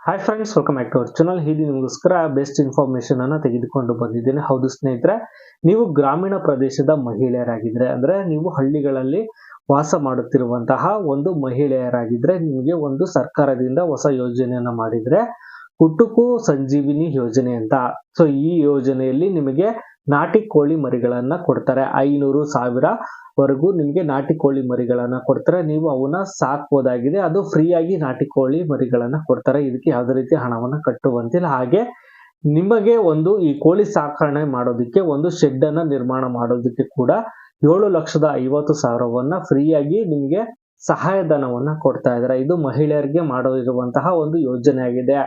Hi friends, welcome back to our channel. ಇಲ್ಲಿ ನಿಮಗೋಸ್ಕರ best information ಅನ್ನ ತೆಗೆದುಕೊಂಡು ಬಂದಿದ್ದೇನೆ. ಹೌದು ಸ್ನೇಹಿತರೆ, ನೀವು ಗ್ರಾಮೀಣ ಪ್ರದೇಶದ ಮಹಿಳೆಯರಾಗಿದ್ರೆ, ಅಂದ್ರೆ ನೀವು ಹಳ್ಳಿಗಳಲ್ಲಿ ವಾಸ ಮಾಡುತ್ತಿರುವಂತಹ ಒಂದು ಮಹಿಳೆಯರಾಗಿದ್ರೆ, ನಿಮಗೆ ಒಂದು ಸರ್ಕಾರದಿಂದ ಹೊಸ ಯೋಜನೆಯನ್ನ ಮಾಡಿದ್ರೆ ಕುಟುಕು ಸಂಜೀವಿನಿ ಯೋಜನೆ ಅಂತ. ಸೊ ಈ ಯೋಜನೆಯಲ್ಲಿ ನಿಮಗೆ ನಾಟಿ ಕೋಳಿ ಮರಿಗಳನ್ನ ಕೊಡ್ತಾರೆ. 500,000 ವರೆಗೂ ನಿಮಗೆ ನಾಟಿ ಕೋಳಿ ಮರಿಗಳನ್ನ ಕೊಡ್ತಾರೆ. ನೀವು ಅವನ್ನ ಸಾಕ್ಬೋದಾಗಿದೆ. ಅದು ಫ್ರೀ ಆಗಿ ನಾಟಿ ಕೋಳಿ ಮರಿಗಳನ್ನ ಕೊಡ್ತಾರೆ. ಇದಕ್ಕೆ ಯಾವುದೇ ರೀತಿ ಹಣವನ್ನ ಕಟ್ಟುವಂತಿಲ್ಲ. ಹಾಗೆ ನಿಮಗೆ ಒಂದು ಈ ಕೋಳಿ ಸಾಕಣೆ ಮಾಡೋದಕ್ಕೆ ಒಂದು ಶೆಡ್ ಅನ್ನ ನಿರ್ಮಾಣ ಮಾಡೋದಕ್ಕೆ ಕೂಡ 7,50,000ವನ್ನ ಫ್ರೀ ಆಗಿ ನಿಮಗೆ ಸಹಾಯಧನವನ್ನ ಕೊಡ್ತಾ ಇದ್ದಾರೆ. ಇದು ಮಹಿಳೆಯರಿಗೆ ಮಾಡಿರುವಂತಹ ಒಂದು ಯೋಜನೆ ಆಗಿದೆ.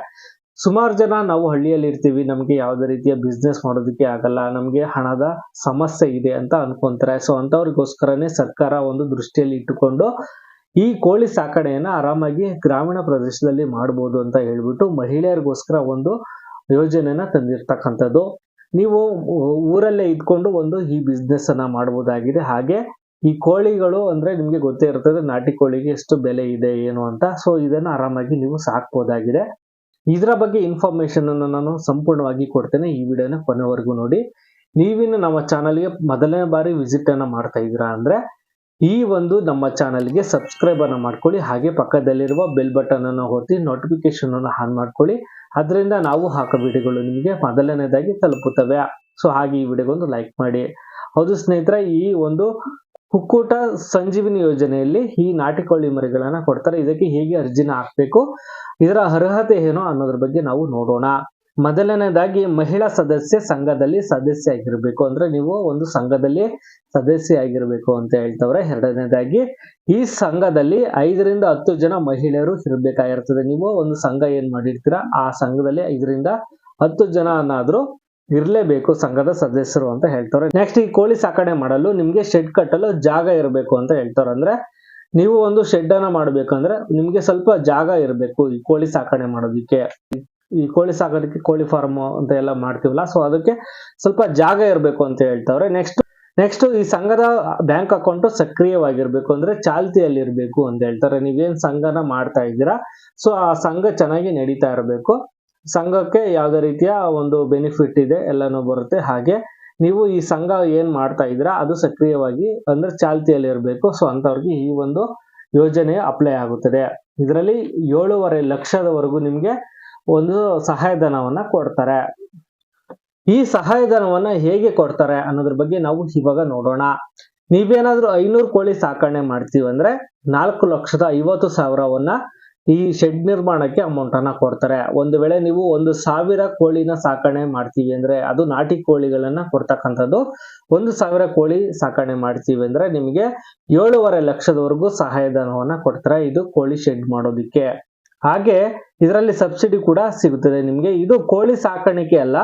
ಸುಮಾರು ಜನ ನಾವು ಹಳ್ಳಿಯಲ್ಲಿ ಇರ್ತೀವಿ, ನಮಗೆ ಯಾವುದೇ ರೀತಿಯ ಬಿಸ್ನೆಸ್ ಮಾಡೋದಕ್ಕೆ ಆಗಲ್ಲ, ನಮಗೆ ಹಣದ ಸಮಸ್ಯೆ ಇದೆ ಅಂತ ಅನ್ಕೊಂತಾರೆ. ಸೊ ಅಂತವ್ರಿಗೋಸ್ಕರನೇ ಸರ್ಕಾರ ಒಂದು ದೃಷ್ಟಿಯಲ್ಲಿ ಇಟ್ಟುಕೊಂಡು ಈ ಕೋಳಿ ಸಾಕಣೆಯನ್ನ ಆರಾಮಾಗಿ ಗ್ರಾಮೀಣ ಪ್ರದೇಶದಲ್ಲಿ ಮಾಡಬಹುದು ಅಂತ ಹೇಳ್ಬಿಟ್ಟು ಮಹಿಳೆಯರಿಗೋಸ್ಕರ ಒಂದು ಯೋಜನೆನ ತಂದಿರ್ತಕ್ಕಂಥದ್ದು. ನೀವು ಊರಲ್ಲೇ ಇದ್ಕೊಂಡು ಒಂದು ಈ ಬಿಸ್ನೆಸ್ ಅನ್ನ ಮಾಡಬಹುದಾಗಿದೆ. ಹಾಗೆ ಈ ಕೋಳಿಗಳು ಅಂದ್ರೆ ನಿಮ್ಗೆ ಗೊತ್ತೇ ಇರ್ತದೆ, ನಾಟಿ ಕೋಳಿಗೆ ಎಷ್ಟು ಬೆಲೆ ಇದೆ ಏನು ಅಂತ. ಸೊ ಇದನ್ನ ಆರಾಮಾಗಿ ನೀವು ಸಾಕ್ಬೋದಾಗಿದೆ. ಇದರ ಬಗ್ಗೆ ಇನ್ಫಾರ್ಮೇಶನ್ ಅನ್ನು ನಾನು ಸಂಪೂರ್ಣವಾಗಿ ಕೊಡ್ತೇನೆ. ಈ ವಿಡಿಯೋನ ಕೊನೆವರೆಗೂ ನೋಡಿ. ನೀವಿನ್ನು ನಮ್ಮ ಚಾನಲ್ಗೆ ಮೊದಲನೇ ಬಾರಿ ವಿಸಿಟ್ ಅನ್ನ ಮಾಡ್ತಾ ಇದ್ದೀರಾ ಅಂದ್ರೆ ಈ ಒಂದು ನಮ್ಮ ಚಾನಲ್ಗೆ ಸಬ್ಸ್ಕ್ರೈಬ್ ಅನ್ನ ಮಾಡ್ಕೊಳ್ಳಿ. ಹಾಗೆ ಪಕ್ಕದಲ್ಲಿರುವ ಬೆಲ್ ಬಟನ್ ಅನ್ನು ಒತ್ತಿ ನೋಟಿಫಿಕೇಶನ್ ಅನ್ನು ಆನ್ ಮಾಡ್ಕೊಳ್ಳಿ. ಅದರಿಂದ ನಾವು ಹಾಕೋ ವಿಡಿಯೋಗಳು ನಿಮಗೆ ಮೊದಲನೇದಾಗಿ ತಲುಪುತ್ತವೆ. ಸೊ ಹಾಗೆ ಈ ವಿಡಿಯೋಗೊಂದು ಲೈಕ್ ಮಾಡಿ. ಹೌದು ಸ್ನೇಹಿತರೆ, ಈ ಒಂದು ಕುಕ್ಕುಟ ಸಂಜೀವಿನಿ ಯೋಜನೆಯಲ್ಲಿ ಈ ನಾಟಿ ಕೋಳಿ ಮರಿಗಳನ್ನ ಕೊಡ್ತಾರೆ. ಇದಕ್ಕೆ ಹೇಗೆ ಅರ್ಜಿನ ಹಾಕ್ಬೇಕು, ಇದರ ಅರ್ಹತೆ ಏನು ಅನ್ನೋದ್ರ ಬಗ್ಗೆ ನಾವು ನೋಡೋಣ. ಮೊದಲನೇದಾಗಿ ಮಹಿಳಾ ಸದಸ್ಯ ಸಂಘದಲ್ಲಿ ಸದಸ್ಯ ಆಗಿರ್ಬೇಕು, ಅಂದ್ರೆ ನೀವು ಒಂದು ಸಂಘದಲ್ಲಿ ಸದಸ್ಯ ಆಗಿರ್ಬೇಕು ಅಂತ ಹೇಳ್ತವ್ರೆ. ಎರಡನೇದಾಗಿ ಈ ಸಂಘದಲ್ಲಿ 5 ರಿಂದ 10 ಜನ ಮಹಿಳೆಯರು ಇರ್ಬೇಕಾಗಿರ್ತದೆ. ನೀವು ಒಂದು ಸಂಘ ಏನ್ ಮಾಡಿರ್ತೀರಾ ಆ ಸಂಘದಲ್ಲಿ 5 ರಿಂದ 10 ಜನ ಅನ್ನಾದ್ರೂ ಇರ್ಲೇಬೇಕು ಸಂಘದ ಸದಸ್ಯರು ಅಂತ ಹೇಳ್ತಾರೆ. ನೆಕ್ಸ್ಟ್, ಈ ಕೋಳಿ ಸಾಕಣೆ ಮಾಡಲು ನಿಮ್ಗೆ ಶೆಡ್ ಕಟ್ಟಲು ಜಾಗ ಇರಬೇಕು ಅಂತ ಹೇಳ್ತಾರೆ. ಅಂದ್ರೆ ನೀವು ಒಂದು ಶೆಡ್ ಅನ್ನ ಮಾಡ್ಬೇಕಂದ್ರೆ ನಿಮ್ಗೆ ಸ್ವಲ್ಪ ಜಾಗ ಇರಬೇಕು ಈ ಕೋಳಿ ಸಾಕಣೆ ಮಾಡೋದಿಕ್ಕೆ. ಈ ಕೋಳಿ ಸಾಕೋದಕ್ಕೆ ಕೋಳಿ ಫಾರ್ಮ್ ಅಂತ ಎಲ್ಲ ಮಾಡ್ತೀವಲ್ಲ, ಸೊ ಅದಕ್ಕೆ ಸ್ವಲ್ಪ ಜಾಗ ಇರಬೇಕು ಅಂತ ಹೇಳ್ತಾವ್ರೆ. ನೆಕ್ಸ್ಟ್ ಈ ಸಂಘದ ಬ್ಯಾಂಕ್ ಅಕೌಂಟ್ ಸಕ್ರಿಯವಾಗಿರ್ಬೇಕು, ಅಂದ್ರೆ ಚಾಲ್ತಿಯಲ್ಲಿ ಇರಬೇಕು ಅಂತ ಹೇಳ್ತಾರೆ. ನೀವೇನ್ ಸಂಘನ ಮಾಡ್ತಾ ಇದ್ದೀರಾ, ಸೊ ಆ ಸಂಘ ಚೆನ್ನಾಗಿ ನಡೀತಾ ಇರಬೇಕು. ಸಂಘಕ್ಕೆ ಯಾವುದೇ ರೀತಿಯ ಒಂದು ಬೆನಿಫಿಟ್ ಇದೆ ಎಲ್ಲಾನು ಬರುತ್ತೆ. ಹಾಗೆ ನೀವು ಈ ಸಂಘ ಏನ್ ಮಾಡ್ತಾ ಇದ್ದೀರಾ ಅದು ಸಕ್ರಿಯವಾಗಿ ಅಂದ್ರೆ ಚಾಲ್ತಿಯಲ್ಲಿ ಇರಬೇಕು. ಸೊ ಅಂತವ್ರಿಗೆ ಈ ಒಂದು ಯೋಜನೆ ಅಪ್ಲೈ ಆಗುತ್ತದೆ. ಇದರಲ್ಲಿ 7.5 ಲಕ್ಷದವರೆಗೂ ನಿಮ್ಗೆ ಒಂದು ಸಹಾಯಧನವನ್ನ ಕೊಡ್ತಾರೆ. ಈ ಸಹಾಯಧನವನ್ನ ಹೇಗೆ ಕೊಡ್ತಾರೆ ಅನ್ನೋದ್ರ ಬಗ್ಗೆ ನಾವು ಇವಾಗ ನೋಡೋಣ. ನೀವೇನಾದ್ರೂ 500 ಕೋಳಿ ಸಾಕಣೆ ಮಾಡ್ತೀವಿ ಅಂದ್ರೆ 4,50,000ವನ್ನ ಈ ಶೆಡ್ ನಿರ್ಮಾಣಕ್ಕೆ ಅಮೌಂಟ್ ಅನ್ನ ಕೊಡ್ತಾರೆ. ಒಂದು ವೇಳೆ ನೀವು 1,000 ಕೋಳಿನ ಸಾಕಣೆ ಮಾಡ್ತೀವಿ ಅಂದ್ರೆ, ಅದು ನಾಟಿ ಕೋಳಿಗಳನ್ನ ಕೊಡ್ತಕ್ಕಂಥದ್ದು, 1,000 ಕೋಳಿ ಸಾಕಣೆ ಮಾಡ್ತೀವಿ ಅಂದ್ರೆ ನಿಮಗೆ 7.5 ಲಕ್ಷದವರೆಗೂ ಸಹಾಯಧನವನ್ನ ಕೊಡ್ತಾರೆ ಇದು ಕೋಳಿ ಶೆಡ್ ಮಾಡೋದಿಕ್ಕೆ. ಹಾಗೆ ಇದರಲ್ಲಿ ಸಬ್ಸಿಡಿ ಕೂಡ ಸಿಗುತ್ತದೆ ನಿಮ್ಗೆ. ಇದು ಕೋಳಿ ಸಾಕಾಣಿಕೆ ಅಲ್ಲ,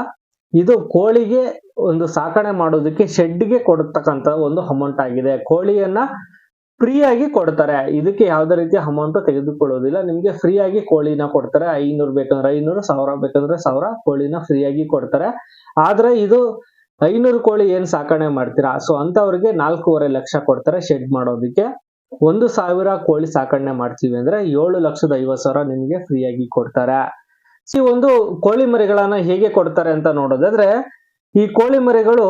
ಇದು ಕೋಳಿಗೆ ಒಂದು ಸಾಕಣೆ ಮಾಡೋದಕ್ಕೆ ಶೆಡ್ಗೆ ಕೊಡತಕ್ಕಂತ ಒಂದು ಅಮೌಂಟ್ ಆಗಿದೆ. ಕೋಳಿಯನ್ನ ಫ್ರೀ ಆಗಿ ಕೊಡ್ತಾರೆ. ಇದಕ್ಕೆ ಯಾವುದೇ ರೀತಿಯ ಅಮೌಂಟ್ ತೆಗೆದುಕೊಳ್ಳೋದಿಲ್ಲ. ನಿಮ್ಗೆ ಫ್ರೀ ಆಗಿ ಕೋಳಿನ ಕೊಡ್ತಾರೆ. 500 ಬೇಕಂದ್ರೆ 500, 1000 ಬೇಕಂದ್ರೆ 1000 ಕೋಳಿನ ಫ್ರೀ ಆಗಿ ಕೊಡ್ತಾರೆ. ಆದ್ರೆ ಇದು 500 ಕೋಳಿ ಏನ್ ಸಾಕಣೆ ಮಾಡ್ತೀರಾ, ಸೊ ಅಂತವ್ರಿಗೆ 4.5 ಲಕ್ಷ ಕೊಡ್ತಾರೆ ಶೆಡ್ ಮಾಡೋದಕ್ಕೆ. 1,000 ಕೋಳಿ ಸಾಕಣೆ ಮಾಡ್ತೀವಿ ಅಂದ್ರೆ 7,50,000 ನಿಮ್ಗೆ ಫ್ರೀ ಆಗಿ ಕೊಡ್ತಾರೆ. ಈ ಒಂದು ಕೋಳಿ ಮರಿಗಳನ್ನ ಹೇಗೆ ಕೊಡ್ತಾರೆ ಅಂತ ನೋಡೋದಾದ್ರೆ, ಈ ಕೋಳಿ ಮರಿಗಳು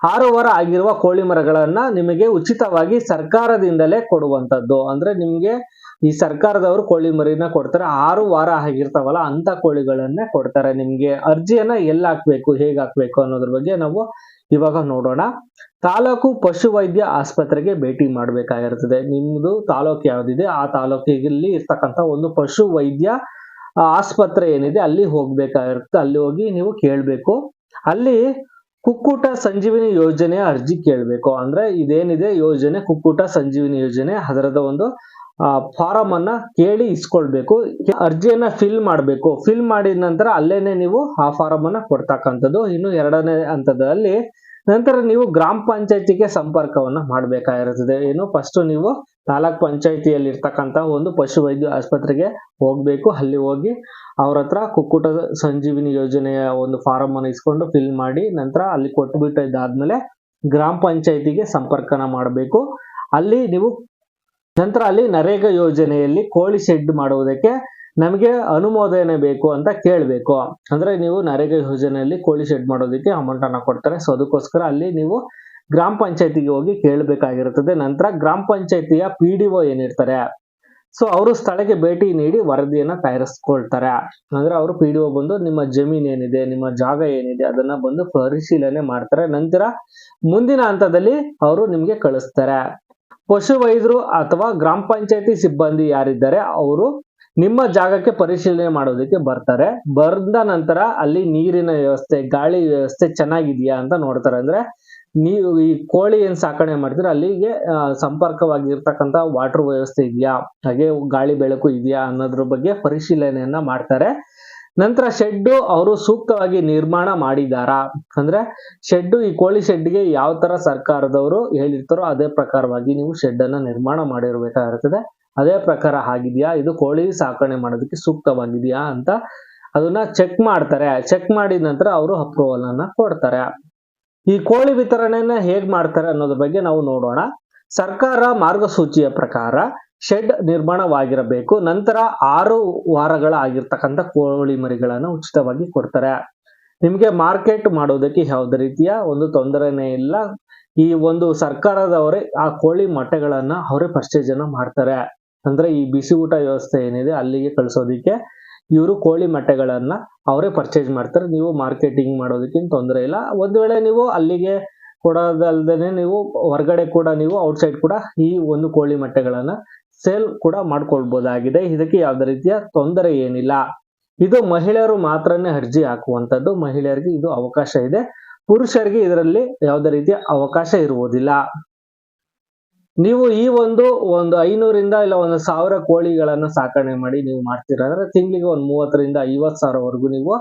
6 ವಾರ ಆಗಿರುವ ಕೋಳಿ ಮರಿಗಳನ್ನ ನಿಮಗೆ ಉಚಿತವಾಗಿ ಸರ್ಕಾರದಿಂದಲೇ ಕೊಡುವಂತದ್ದು. ಅಂದ್ರೆ ನಿಮ್ಗೆ ಈ ಸರ್ಕಾರದವರು ಕೋಳಿ ಮರಿನ ಕೊಡ್ತಾರೆ. 6 ವಾರ ಆಗಿರ್ತಾವಲ್ಲ ಅಂತ ಕೋಳಿಗಳನ್ನೇ ಕೊಡ್ತಾರೆ ನಿಮ್ಗೆ. ಅರ್ಜಿಯನ್ನ ಎಲ್ಲಿ ಹಾಕ್ಬೇಕು, ಹೇಗೆ ಹಾಕ್ಬೇಕು ಅನ್ನೋದ್ರ ಬಗ್ಗೆ ನಾವು ಇವಾಗ ನೋಡೋಣ. ತಾಲೂಕು ಪಶುವೈದ್ಯ ಆಸ್ಪತ್ರೆಗೆ ಭೇಟಿ ಮಾಡಬೇಕಾಗಿರ್ತದೆ. ನಿಮ್ದು ತಾಲೂಕು ಯಾವ್ದಿದೆ ಆ ತಾಲೂಕಿನಲ್ಲಿ ಇರ್ತಕ್ಕಂಥ ಒಂದು ಪಶು ವೈದ್ಯ ಆಸ್ಪತ್ರೆ ಏನಿದೆ ಅಲ್ಲಿ ಹೋಗ್ಬೇಕಾಗಿರುತ್ತೆ. ಅಲ್ಲಿ ಹೋಗಿ ನೀವು ಕೇಳ್ಬೇಕು. ಅಲ್ಲಿ ಕುಕ್ಕುಟ ಸಂಜೀವಿನಿ ಯೋಜನೆಯ ಅರ್ಜಿ ಕೇಳಬೇಕು. ಅಂದ್ರೆ ಇದೇನಿದೆ ಯೋಜನೆ, ಕುಕ್ಕುಟ ಸಂಜೀವಿನಿ ಯೋಜನೆ, ಅದರದ ಒಂದು ಫಾರಂ ಅನ್ನ ಕೇಳಿ ಇಸ್ಕೊಳ್ಬೇಕು. ಅರ್ಜಿಯನ್ನ ಫಿಲ್ ಮಾಡಬೇಕು. ಫಿಲ್ ಮಾಡಿದ ನಂತರ ಅಲ್ಲೇನೆ ನೀವು ಆ ಫಾರಂ ಅನ್ನ ಕೊಡ್ತಕ್ಕಂಥದ್ದು. ಇನ್ನು 2ನೇ ಹಂತದಲ್ಲಿ ನಂತರ ನೀವು ಗ್ರಾಮ ಪಂಚಾಯತಿಗೆ ಸಂಪರ್ಕವನ್ನ ಮಾಡಬೇಕಾಗಿರುತ್ತದೆ. ಏನು, ಫಸ್ಟ್ ನೀವು ತಾಲೂಕ್ ಪಂಚಾಯತಿಯಲ್ಲಿ ಇರ್ತಕ್ಕಂಥ ಒಂದು ಪಶುವೈದ್ಯ ಆಸ್ಪತ್ರೆಗೆ ಹೋಗ್ಬೇಕು. ಅಲ್ಲಿ ಹೋಗಿ ಅವ್ರ ಹತ್ರ ಕುಕ್ಕುಟ ಸಂಜೀವಿನಿ ಯೋಜನೆಯ ಒಂದು ಫಾರಂ ಅನ್ನು ಇಸ್ಕೊಂಡು ಫಿಲ್ ಮಾಡಿ ನಂತರ ಅಲ್ಲಿ ಕೊಟ್ಬಿಟ್ಟು ಇದಾದ್ಮೇಲೆ ಗ್ರಾಮ ಪಂಚಾಯತಿಗೆ ಸಂಪರ್ಕನ ಮಾಡಬೇಕು. ಅಲ್ಲಿ ನೀವು ನಂತರ ಅಲ್ಲಿ ನರೇಗಾ ಯೋಜನೆಯಲ್ಲಿ ಕೋಳಿ ಶೆಡ್ ಮಾಡುವುದಕ್ಕೆ ನಮಗೆ ಅನುಮೋದನೆ ಬೇಕು ಅಂತ ಕೇಳಬೇಕು. ಅಂದ್ರೆ ನೀವು ನರೇಗಾ ಯೋಜನೆಯಲ್ಲಿ ಕೋಳಿ ಶೆಡ್ ಮಾಡೋದಕ್ಕೆ ಅಮೌಂಟ್ ಅನ್ನ ಕೊಡ್ತಾರೆ. ಸೊ ಅದಕ್ಕೋಸ್ಕರ ಅಲ್ಲಿ ನೀವು ಗ್ರಾಮ ಪಂಚಾಯತಿಗೆ ಹೋಗಿ ಕೇಳಬೇಕಾಗಿರುತ್ತದೆ. ನಂತರ ಗ್ರಾಮ ಪಂಚಾಯತಿಯ PDO ಏನಿರ್ತಾರೆ, ಸೊ ಅವರು ಸ್ಥಳಕ್ಕೆ ಭೇಟಿ ನೀಡಿ ವರದಿಯನ್ನ ತಯಾರಿಸ್ಕೊಳ್ತಾರೆ. ಅಂದ್ರೆ ಅವರು PDO ಬಂದು ನಿಮ್ಮ ಜಮೀನ್ ಏನಿದೆ, ನಿಮ್ಮ ಜಾಗ ಏನಿದೆ ಅದನ್ನ ಬಂದು ಪರಿಶೀಲನೆ ಮಾಡ್ತಾರೆ. ನಂತರ ಮುಂದಿನ ಹಂತದಲ್ಲಿ ಅವರು ನಿಮ್ಗೆ ಕಳಿಸ್ತಾರೆ. ಪಶು ವೈದ್ಯರು ಅಥವಾ ಗ್ರಾಮ ಪಂಚಾಯತಿ ಸಿಬ್ಬಂದಿ ಯಾರಿದ್ದಾರೆ ಅವರು ನಿಮ್ಮ ಜಾಗಕ್ಕೆ ಪರಿಶೀಲನೆ ಮಾಡೋದಕ್ಕೆ ಬರ್ತಾರೆ. ಬಂದ ನಂತರ ಅಲ್ಲಿ ನೀರಿನ ವ್ಯವಸ್ಥೆ, ಗಾಳಿ ವ್ಯವಸ್ಥೆ ಚೆನ್ನಾಗಿದೆಯಾ ಅಂತ ನೋಡ್ತಾರೆ. ಅಂದ್ರೆ ನೀವು ಈ ಕೋಳಿ ಏನ್ ಸಾಕಣೆ ಮಾಡ್ತೀರಾ ಅಲ್ಲಿಗೆ ಸಂಪರ್ಕವಾಗಿರ್ತಕ್ಕಂಥ ವಾಟರ್ ವ್ಯವಸ್ಥೆ ಇದೆಯಾ, ಹಾಗೆ ಗಾಳಿ ಬೆಳಕು ಇದೆಯಾ ಅನ್ನೋದ್ರ ಬಗ್ಗೆ ಪರಿಶೀಲನೆಯನ್ನ ಮಾಡ್ತಾರೆ. ನಂತರ ಶೆಡ್ ಅವರು ಸೂಕ್ತವಾಗಿ ನಿರ್ಮಾಣ ಮಾಡಿದಾರಾ, ಅಂದ್ರೆ ಶೆಡ್ ಈ ಕೋಳಿ ಶೆಡ್ಗೆ ಯಾವ ತರ ಸರ್ಕಾರದವರು ಹೇಳಿರ್ತಾರೋ ಅದೇ ಪ್ರಕಾರವಾಗಿ ನೀವು ಶೆಡ್ ಅನ್ನ ನಿರ್ಮಾಣ ಮಾಡಿರ್ಬೇಕಾಗಿರ್ತದೆ. ಅದೇ ಪ್ರಕಾರ ಆಗಿದೆಯಾ, ಇದು ಕೋಳಿ ಸಾಕಣೆ ಮಾಡೋದಕ್ಕೆ ಸೂಕ್ತವಾಗಿದೆಯಾ ಅಂತ ಅದನ್ನ ಚೆಕ್ ಮಾಡ್ತಾರೆ. ಚೆಕ್ ಮಾಡಿದ ನಂತರ ಅವರು ಅಪ್ರೂವಲ್ ಅನ್ನ ಕೊಡ್ತಾರೆ. ಈ ಕೋಳಿ ವಿತರಣೆಯನ್ನ ಹೇಗ್ ಮಾಡ್ತಾರೆ ಅನ್ನೋದ್ರ ಬಗ್ಗೆ ನಾವು ನೋಡೋಣ. ಸರ್ಕಾರ ಮಾರ್ಗಸೂಚಿಯ ಪ್ರಕಾರ ಶೆಡ್ ನಿರ್ಮಾಣವಾಗಿರಬೇಕು. ನಂತರ 6 ವಾರಗಳ ಆಗಿರ್ತಕ್ಕಂಥ ಕೋಳಿ ಮರಿಗಳನ್ನ ಉಚಿತವಾಗಿ ಕೊಡ್ತಾರೆ. ನಿಮ್ಗೆ ಮಾರ್ಕೆಟ್ ಮಾಡೋದಕ್ಕೆ ಯಾವುದೇ ರೀತಿಯ ಒಂದು ತೊಂದರೆನೇ ಇಲ್ಲ. ಈ ಒಂದು ಸರ್ಕಾರದವರೇ ಆ ಕೋಳಿ ಮೊಟ್ಟೆಗಳನ್ನ ಅವರೇ ಪರ್ಚೇಸ್ ಅನ್ನ ಮಾಡ್ತಾರೆ. ಅಂದ್ರೆ ಈ ಬಿಸಿ ಊಟ ವ್ಯವಸ್ಥೆ ಏನಿದೆ ಅಲ್ಲಿಗೆ ಕಳಿಸೋದಿಕ್ಕೆ ಇವರು ಕೋಳಿ ಮೊಟ್ಟೆಗಳನ್ನ ಅವರೇ ಪರ್ಚೇಸ್ ಮಾಡ್ತಾರೆ. ನೀವು ಮಾರ್ಕೆಟಿಂಗ್ ಮಾಡೋದಕ್ಕೆ ತೊಂದರೆ ಇಲ್ಲ. ಒಂದು ವೇಳೆ ನೀವು ಅಲ್ಲಿಗೆ ಕೊಡೋದಲ್ದೇನೆ ನೀವು ಹೊರಗಡೆ ಕೂಡ ನೀವು ಔಟ್ಸೈಡ್ ಕೂಡ ಈ ಒಂದು ಕೋಳಿ ಮೊಟ್ಟೆಗಳನ್ನ ಸೇಲ್ ಕೂಡ ಮಾಡ್ಕೊಳ್ಬಹುದಾಗಿದೆ. ಇದಕ್ಕೆ ಯಾವುದೇ ರೀತಿಯ ತೊಂದರೆ ಏನಿಲ್ಲ. ಇದು ಮಹಿಳೆಯರು ಮಾತ್ರನೇ ಅರ್ಜಿ ಹಾಕುವಂತದ್ದು. ಮಹಿಳೆಯರಿಗೆ ಇದು ಅವಕಾಶ ಇದೆ. ಪುರುಷರಿಗೆ ಇದರಲ್ಲಿ ಯಾವುದೇ ರೀತಿಯ ಅವಕಾಶ ಇರುವುದಿಲ್ಲ. ನೀವು ಈ ಒಂದು 500ರಿಂದ ಇಲ್ಲ 1000 ಕೋಳಿಗಳನ್ನ ಸಾಕಣೆ ಮಾಡಿ ನೀವು ಮಾಡ್ತೀರಾ ಅಂದ್ರೆ ತಿಂಗಳಿಗೆ 30ರಿಂದ 50 ಸಾವಿರವರೆಗೂ ನೀವು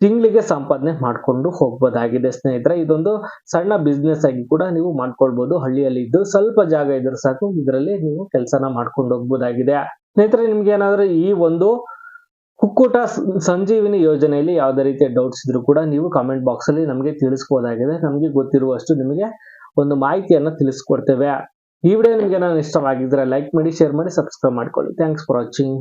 ತಿಂಗಳಿಗೆ ಸಂಪಾದನೆ ಮಾಡ್ಕೊಂಡು ಹೋಗ್ಬೋದಾಗಿದೆ ಸ್ನೇಹಿತರೆ. ಇದೊಂದು ಸಣ್ಣ ಬಿಸ್ನೆಸ್ ಆಗಿ ಕೂಡ ನೀವು ಮಾಡ್ಕೊಳ್ಬಹುದು. ಹಳ್ಳಿಯಲ್ಲಿ ಇದ್ದು ಸ್ವಲ್ಪ ಜಾಗ ಇದ್ರೆ ಸಾಕು, ಇದರಲ್ಲಿ ನೀವು ಕೆಲಸನ ಮಾಡ್ಕೊಂಡು ಹೋಗ್ಬೋದಾಗಿದೆ. ಸ್ನೇಹಿತರೆ, ನಿಮ್ಗೆ ಏನಾದ್ರೂ ಈ ಒಂದು ಕುಕ್ಕುಟ ಸಂಜೀವಿನಿ ಯೋಜನೆಯಲ್ಲಿ ಯಾವುದೇ ರೀತಿಯ ಡೌಟ್ಸ್ ಇದ್ರೂ ಕೂಡ ನೀವು ಕಾಮೆಂಟ್ ಬಾಕ್ಸ್ ಅಲ್ಲಿ ನಮಗೆ ತಿಳಿಸಬಹುದಾಗಿದೆ. ನಮಗೆ ಗೊತ್ತಿರುವಷ್ಟು ನಿಮಗೆ ಒಂದು ಮಾಹಿತಿಯನ್ನ ತಿಳಿಸ್ಕೊಡ್ತೇವೆ. ಈ ವಿಡಿಯೋ ನಿಮಗೆ ಇಷ್ಟವಾಗಿದ್ರೆ ಲೈಕ್ ಮಾಡಿ, ಶೇರ್ ಮಾಡಿ, ಸಬ್ಸ್ಕ್ರೈಬ್ ಮಾಡ್ಕೊಳ್ಳಿ. Thanks for watching.